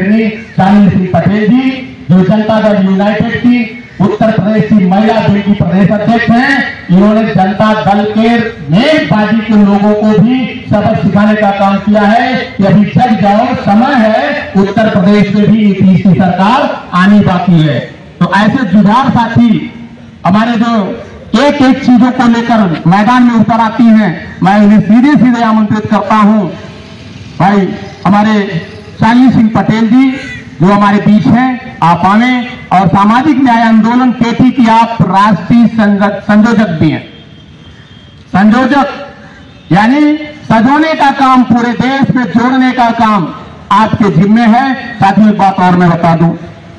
मंत्रिणी शालिनी सिंह पटेल जी, जो जनता दल यूनाइटेड की उत्तर प्रदेश की महिला दल की प्रदेश अध्यक्ष हैं। इन्होंने जनता दल के मेन पार्टी के लोगों को भी सबक सिखाने का काम किया है कि अभी जग जाओ, समय है, उत्तर प्रदेश में भी नीतीश की सरकार आनी बाकी है। तो ऐसे जुझार साथी हमारे जो एक एक चीजों को लेकर मैदान में उतर आती हैं, मैं उन्हें सीधे सीधे आमंत्रित करता हूं। भाई हमारे शालिनी सिंह पटेल जी जो हमारे बीच हैं, आप आवे, और सामाजिक न्याय आंदोलन केटी की आप राष्ट्रीय संयोजक भी हैं। संयोजक यानी सजोने का काम, पूरे देश में जोड़ने का काम आपके जिम्मे है। साथियों एक बात और मैं बता दूं,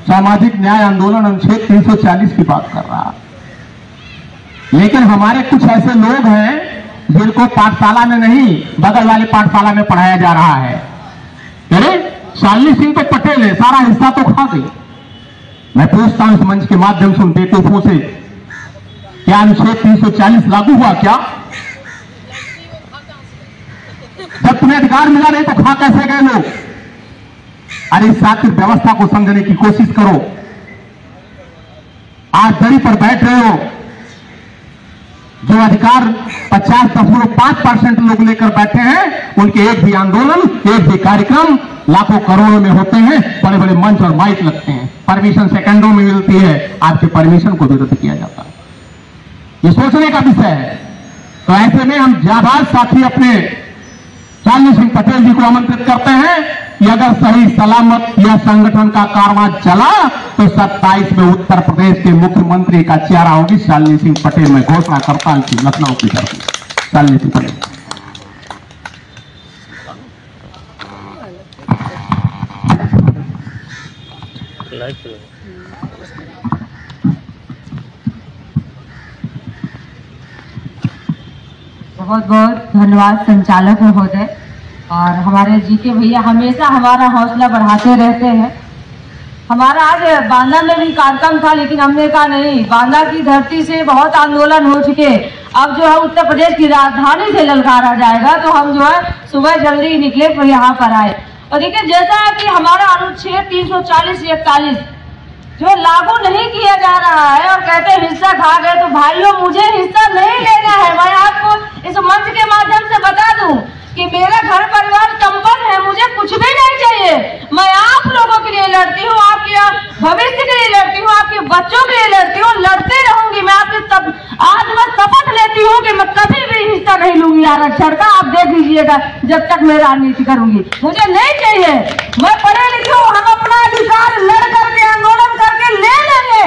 सामाजिक न्याय आंदोलन अनुच्छेद 340 की बात कर रहा, लेकिन हमारे कुछ ऐसे लोग हैं जिनको पाठशाला में नहीं, बगल वाली पाठशाला में पढ़ाया जा रहा है। अरे शालिनी सिंह तो पटेल है, सारा हिस्सा तो खा गई। मैं पूछता हूं इस मंच के माध्यम से उन बेवकूफों से, क्या अनुच्छेद 340 लागू हुआ क्या? जब तुम्हें अधिकार मिला नहीं तो खा कैसे गए लोग? अरे इस साथ की व्यवस्था को समझने की कोशिश करो। आज दरी पर बैठ रहे हो, जो अधिकार 50.5% लोग लेकर बैठे हैं, उनके एक भी आंदोलन, एक भी कार्यक्रम लाखों करोड़ों में होते हैं, बड़े बड़े मंच और माइक लगते हैं, परमिशन सेकंडों में मिलती है, आपके परमिशन को भी रद्द किया जाता है। ये सोचने का विषय है। तो ऐसे में हम जाबाज साथी अपने शालिनी सिंह पटेल जी को आमंत्रित करते हैं कि अगर सही सलामत यह संगठन का कारवां चला तो 27 में उत्तर प्रदेश के मुख्यमंत्री का चेहरा होगी शालिनी सिंह पटेल। में घोषणा करता हूं कि लखनऊ की तरफ शालिनी सिंह पटेल। बहुत बहुत धन्यवाद संचालक महोदय। और हमारे जीके भैया हमेशा हमारा हौसला बढ़ाते रहते हैं। हमारा आज बांदा में भी कार्यक्रम था, लेकिन हमने कहा नहीं, बांदा की धरती से बहुत आंदोलन हो चुके, अब जो है उत्तर प्रदेश की राजधानी से ललकारा जाएगा, तो हम जो है सुबह जल्दी निकले तो यहाँ पर आए। और देखिए जैसा है कि हमारा अनुच्छेद 340-41 जो लागू नहीं किया जा रहा है और कहते हैं हिस्सा खा गए, तो भाइयों मुझे हिस्सा नहीं लेना है। मैं आपको इस मंच के माध्यम से बता दूं कि मेरा घर परिवार संपन्न है, मुझे कुछ भी नहीं चाहिए। मैं आप लोगों के लिए लड़ती हूँ, आपके भविष्य के लिए लड़ती हूँ, आपके बच्चों के लिए लड़ती हूँ, लड़ते रहूंगी। मैं आपके आज मैं शपथ लेती हूँ कि मैं कभी भी हिस्सा नहीं लूंगी आरक्षण का। आप देख लीजिएगा जब तक मैं राजनीति करूंगी, मुझे नहीं चाहिए। मैं पढ़े लिखे हूँ, हम अपना अधिकार लड़ करके आंदोलन करके ले लेंगे,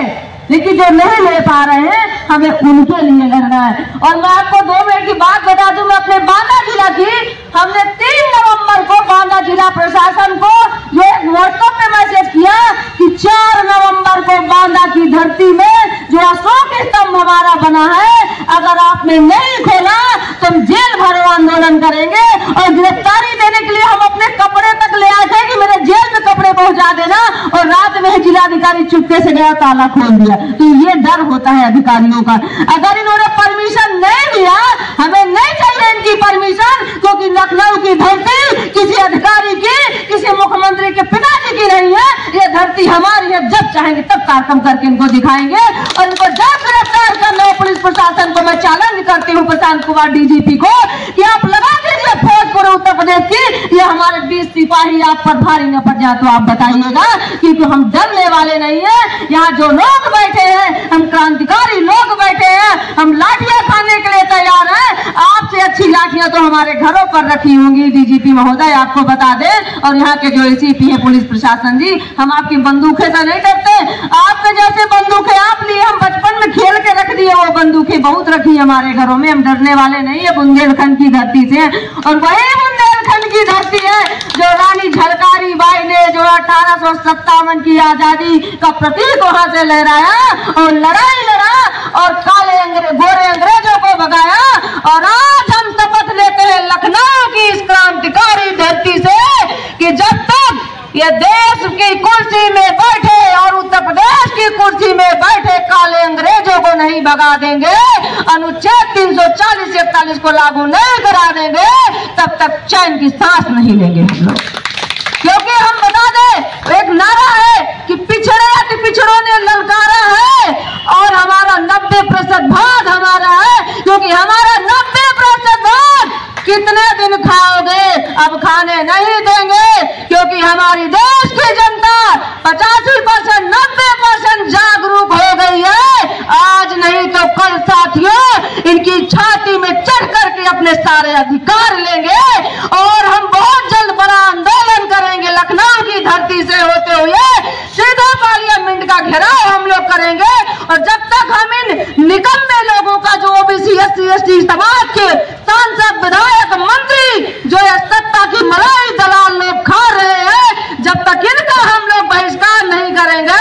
लेकिन जो नहीं ले पा रहे हैं हमें उनके लिए लड़ना है। और मैं आपको 2 मिनट की बात बता दूं, मैं अपने बांदा जिला की, हमने 3 नवंबर को बांदा जिला प्रशासन को जो एक व्हाट्सएप पे मैसेज किया कि 4 नवंबर को बांदा की धरती में जो अशोक स्तंभ हमारा बना है, अगर आपने नहीं खोला तो हम जेल भरो आंदोलन करेंगे। और गिरफ्तारी देने के लिए हम अपने कपड़े तक ले आए थे कि मेरे जेल में कपड़े पहुंचा देना, और रात में जिलाधिकारी चुपके से गया, ताला खोल दिया। तो ये डर होता है अधिकारियों का। अगर इन्होंने परमिशन नहीं दिया, हमें नहीं चाहिए इनकी परमिशन, क्योंकि लखनऊ की धरती किसी अधिकारी की, किसी मुख्यमंत्री के पिताजी की नहीं है, ये धरती हमारी है। जब चाहेंगे तब कार्यक्रम करके इनको दिखाएंगे और इनको जब गिरफ्तार करना है। पुलिस प्रशासन को मैं चैलेंज करती हूँ, प्रशांत कुमार डीजीपी को, कि आप लगा दीजिए फौज पूरे उत्तर प्रदेश की, ये हमारे 20 सिपाही आप पर भारी न पड़ जाए तो आप बताइएगा, क्योंकि हम डरने वाले नहीं है। यहाँ जो लोग बैठे हैं, हम क्रांतिकारी लोग बैठे हैं, हम लाठियां खाने के लिए तैयार हैं। आपसे अच्छी लाठियां तो हमारे घरों पर रखी होंगी डीजीपी महोदय, आपको बता दें। और यहाँ के जो एसीपी है पुलिस प्रशासन जी, हम आपकी बंदूकें से नहीं डरते। आपके जैसे बंदूकें आप लिए, हम बचपन में खेल के रख दिए, वो बंदूकें बहुत रखी हमारे घरों में। हम डरने वाले नहीं है, बुंदेलखंड की धरती से। और वही बुंदेलखंड की धरती है जो रानी झलकारी बाई ने जो 1857 की आजादी का प्रतीक वहां से लहराया और लड़ाई लड़ा और काले गोरे अंग्रेजों को भगाया। और आज हम शपथ लेते हैं लखनऊ की इस क्रांतिकारी धरती से कि जब तक ये देश की कुर्सी में बैठे और उत्तर प्रदेश की कुर्सी में बैठे काले अंग्रेजों को नहीं भगा देंगे, अनुच्छेद 340-41 को लागू नहीं करा देंगे, तब तक चैन की सांस नहीं लेंगे हम लोग। क्योंकि हम बता दें नहीं देंगे, क्योंकि हमारी देश की जनता 85%, 90% जागरूक हो गई है। आज नहीं तो कल साथियों इनकी छाती में चढ़ करके अपने सारे अधिकार लेंगे और हम बहुत जल्द बड़ा आंदोलन करेंगे। लखनऊ की धरती से होते हुए सीधे पार्लियामेंट का घेराव हम लोग करेंगे। और जब तक हम इन निकम्मे लोगों का, जो ओबीसी SC ST समाज के सांसद, विधायक, मंत्री जो सत्ता की मलाई दलाल लोग खा रहे हैं, जब तक इनका हम लोग बहिष्कार नहीं करेंगे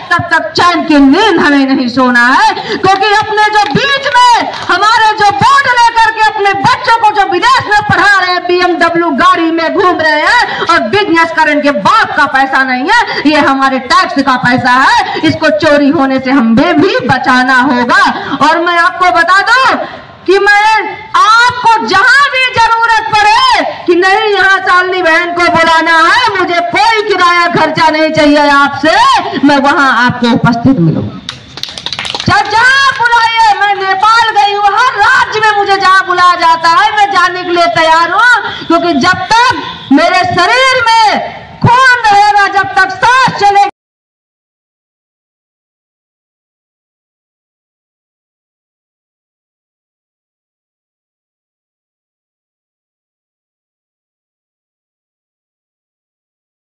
तब तक चैन की नींद हमें नहीं सोना है। क्योंकि अपने जो बीच में हमारे जो बोर्ड लेकर के अपने बच्चों को जो विदेश में पढ़ा रहे हैं, BMW गाड़ी में घूम रहे हैं और बिजनेस करें, के बाप का पैसा नहीं है, ये हमारे टैक्स का पैसा है। इसको चोरी होने से हमें भी बचाना होगा। और मैं आपको बता दूं कि मैं आपको जहां भी जरूरत पड़े कि नहीं यहाँ शालिनी बहन को बुलाना है, मुझे कोई किराया खर्चा नहीं चाहिए आपसे, मैं वहां आपको उपस्थित मिलूंगा। जहां बुलाइए, मैं नेपाल गई हूँ, हर राज्य में मुझे जहां बुलाया जाता है मैं जाने के लिए तैयार हूँ। क्योंकि जब तक मेरे शरीर में खून रहेगा, जब तक सांस चलेगी,